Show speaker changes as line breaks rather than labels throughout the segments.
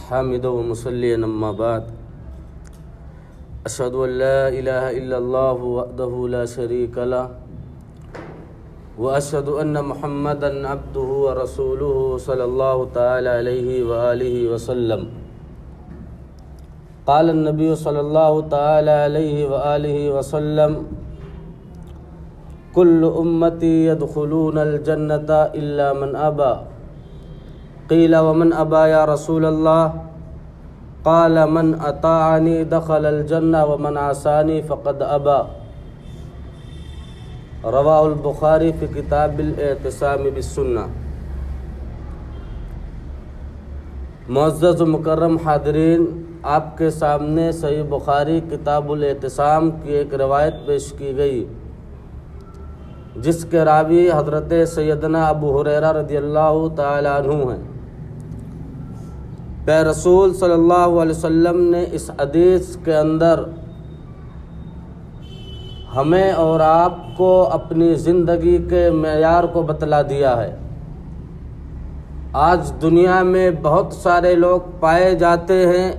حامد و مصلی اما بعد اشهد ان لا الہ الا اللہ وحدہ لا شریک لہ واشهد ان محمدا عبدہ ورسولہ صلی اللہ تعالی علیہ وآلہ وسلم قال النبی صلی اللہ تعالی علیہ وآلہ وسلم کل امتی يدخلون الجنة الا من ابى قیل ومن ابى یا رسول اللہ قال من اطاعنی دخل الجنہ ومن عصانی فقد ابى رواہ البخاری فی کتاب الاعتصام بالسنہ۔ معزز و مکرم حاضرین، آپ کے سامنے صحیح بخاری کتاب الاعتصام کی ایک روایت پیش کی گئی جس کے راوی حضرت سیدنا ابو ہریرہ رضی اللہ تعالی عنہ ہیں۔ پہ رسول صلی اللہ علیہ وسلم نے اس حدیث کے اندر ہمیں اور آپ کو اپنی زندگی کے معیار کو بتلا دیا ہے۔ آج دنیا میں بہت سارے لوگ پائے جاتے ہیں،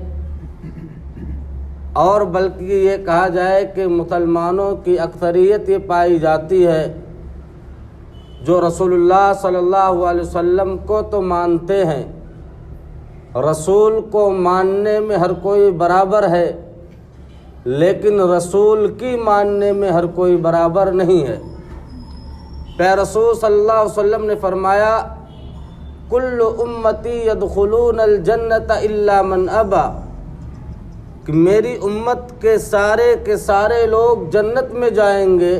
اور بلکہ یہ کہا جائے کہ مسلمانوں کی اکثریت یہ پائی جاتی ہے جو رسول اللہ صلی اللہ علیہ وسلم کو تو مانتے ہیں، رسول کو ماننے میں ہر کوئی برابر ہے، لیکن رسول کی ماننے میں ہر کوئی برابر نہیں ہے۔ پہ رسول صلی اللہ علیہ وسلم نے فرمایا کل امتی يدخلون الجنة الا من ابى، کہ میری امت کے سارے لوگ جنت میں جائیں گے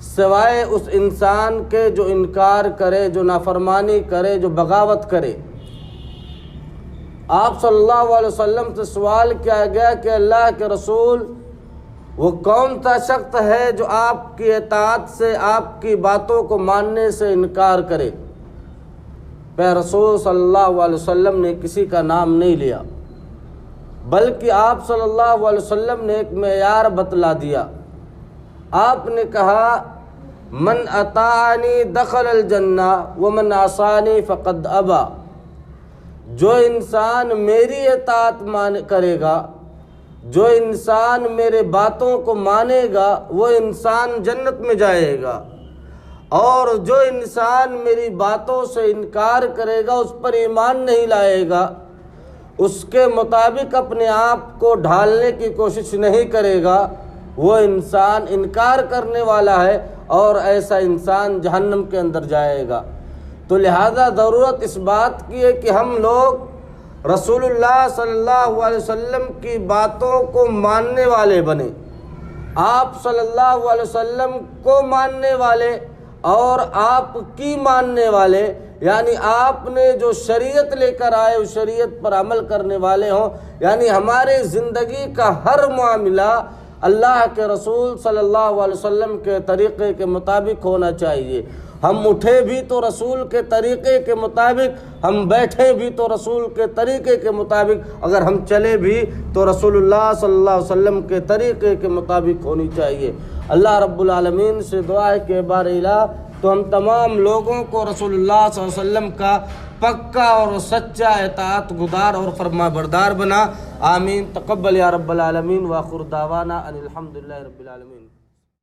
سوائے اس انسان کے جو انکار کرے، جو نافرمانی کرے، جو بغاوت کرے۔ آپ صلی اللہ علیہ وسلم سے سوال کیا گیا کہ اللہ کے رسول، وہ کون سا شخص ہے جو آپ کی اطاعت سے، آپ کی باتوں کو ماننے سے انکار کرے؟ پہ رسول صلی اللہ علیہ وسلم نے کسی کا نام نہیں لیا، بلکہ آپ صلی اللہ علیہ وسلم نے ایک معیار بتلا دیا۔ آپ نے کہا من اطاعنی دخل الجنہ ومن عصانی فقد ابى، جو انسان میری اطاعت کرے گا، جو انسان میرے باتوں کو مانے گا، وہ انسان جنت میں جائے گا، اور جو انسان میری باتوں سے انکار کرے گا، اس پر ایمان نہیں لائے گا، اس کے مطابق اپنے آپ کو ڈھالنے کی کوشش نہیں کرے گا، وہ انسان انکار کرنے والا ہے، اور ایسا انسان جہنم کے اندر جائے گا۔ تو لہذا ضرورت اس بات کی ہے کہ ہم لوگ رسول اللہ صلی اللہ علیہ وسلم کی باتوں کو ماننے والے بنیں، آپ صلی اللہ علیہ وسلم کو ماننے والے اور آپ کی ماننے والے، یعنی آپ نے جو شریعت لے کر آئے اس شریعت پر عمل کرنے والے ہوں، یعنی ہمارے زندگی کا ہر معاملہ اللہ کے رسول صلی اللہ علیہ وسلم کے طریقے کے مطابق ہونا چاہیے۔ ہم اٹھے بھی تو رسول کے طریقے کے مطابق، ہم بیٹھے بھی تو رسول کے طریقے کے مطابق، اگر ہم چلے بھی تو رسول اللہ صلی اللہ علیہ وسلم کے طریقے کے مطابق ہونی چاہیے۔ اللہ رب العالمین سے دعا ہے کہ بار الہ تو ہم تمام لوگوں کو رسول اللہ صلی اللہ علیہ وسلم کا پکا اور سچا اطاعت گزار اور فرما بردار بنا۔ آمین۔ تقبل یا رب العالمین، وآخر دعوانا ان الحمدللہ رب العالمین۔